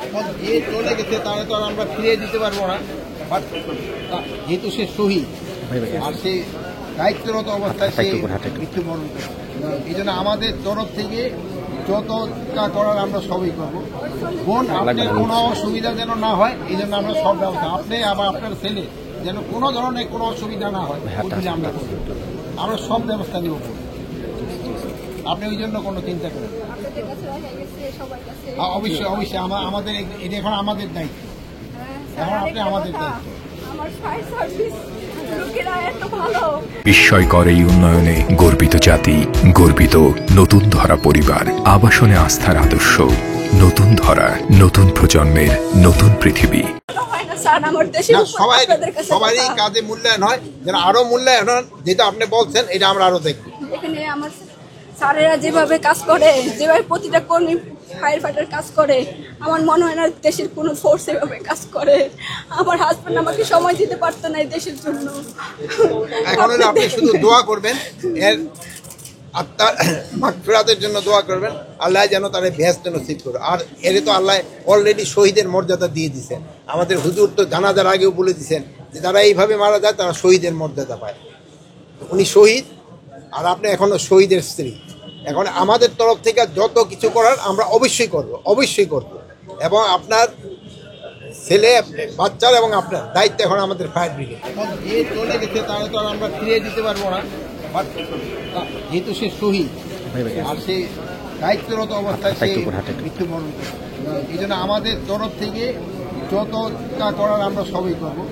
এখন যে চলে গেছে তারা তো আর আমরা ফিরিয়ে দিতে পারবো না, বাট যেহেতু সে শহীদ আর সে দায়িত্বরত অবস্থায় সে মৃত্যুবরণ করে, এই জন্য আমাদের তরফ থেকে যতটা করার আমরা সবই করবো। বোন, আপনার কোনো অসুবিধা যেন না হয়, এই জন্য আমরা সব ব্যবস্থা, আপনি আবার আপনার ছেলে যেন কোনো ধরনের কোনো অসুবিধা না হয়, ওইগুলি আমরা করবো, আমরা সব ব্যবস্থা নেব। আপনি ওই জন্য কোনো চিন্তা করেন। অবশ্যই অবশ্যই আমাদের এটা এখন আমাদের দায়িত্ব, এখন আপনি আমাদের দায়িত্ব। বিস্ময়কর এই উন্নয়নে গর্বিত জাতি, গর্বিত নতুন ধরা পরিবার, আবাসনে আস্থার আদর্শ, নতুন ধরা, নতুন প্রজন্মের নতুন পৃথিবী। সবারই কাজে মূল্যায়ন হয়, যেন আরো মূল্যায়ন হন, যেটা আপনি বলছেন এটা আমরা আরো দেখব। এখানে আমার স্যারেরা যেভাবে কাজ করে, যেভাবে প্রতিটা কর্মী ফায়ার ফাইটার কাজ করে, আমার মনে হয় না দেশের কোনো ফোর্স এভাবে কাজ করে। আমার হাজবেন্ড আমাকে সময় দিতে পারতো না এই দেশের জন্য। এখন আপনি শুধু দোয়া করবেন, এর আত্মার মাগফিরাতের জন্য দোয়া করবেন, আল্লাহ যেন তারা বেহেশত নসিব করে। আর এর তো আল্লাহ অলরেডি শহীদের মর্যাদা দিয়ে দিয়েছেন। আমাদের হুজুর তো জানাজার আগেও বলে দিয়েছেন যে যারা এইভাবে মারা যায় তারা শহীদের মর্যাদা পায়। উনি শহীদ, আর আপনি এখনো শহীদের স্ত্রী। এখন আমাদের তরফ থেকে যত কিছু করার আমরা অবশ্যই করব, অবশ্যই করব। এবং আপনার ছেলে, বাচ্চার এবং আপনার দায়িত্ব এখন আমাদের ফায়ার ব্রিগেড। এখন যে চলে গেছে তারা তো আর আমরা ফিরিয়ে দিতে পারবো না, বাট যেহেতু সে শহীদ আর সে দায়িত্বরত অবস্থায় সে মৃত্যুবরণ করে, এই জন্য আমাদের তরফ থেকে যতটা করার আমরা সবই করবো।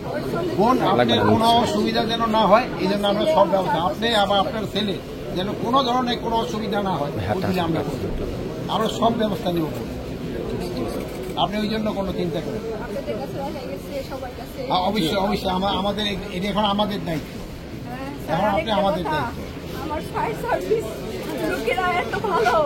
বোন, আপনার কোনো অসুবিধা যেন না হয়, এই জন্য আমরা সব ব্যবস্থা, আপনি আবার আপনার ছেলে যেন কোনো ধরনের কোনো অসুবিধা না হয়, ওইগুলি আমরা করবো, আমরা সব ব্যবস্থা নেব। আপনি ওই জন্য কোনো চিন্তা করেন। অবশ্যই অবশ্যই আমাদের এটা এখন আমাদের দায়িত্ব, এখন আপনি আমাদের দায়িত্ব। আমার ফায়ার সার্ভিস লোকেরা এত ভালো।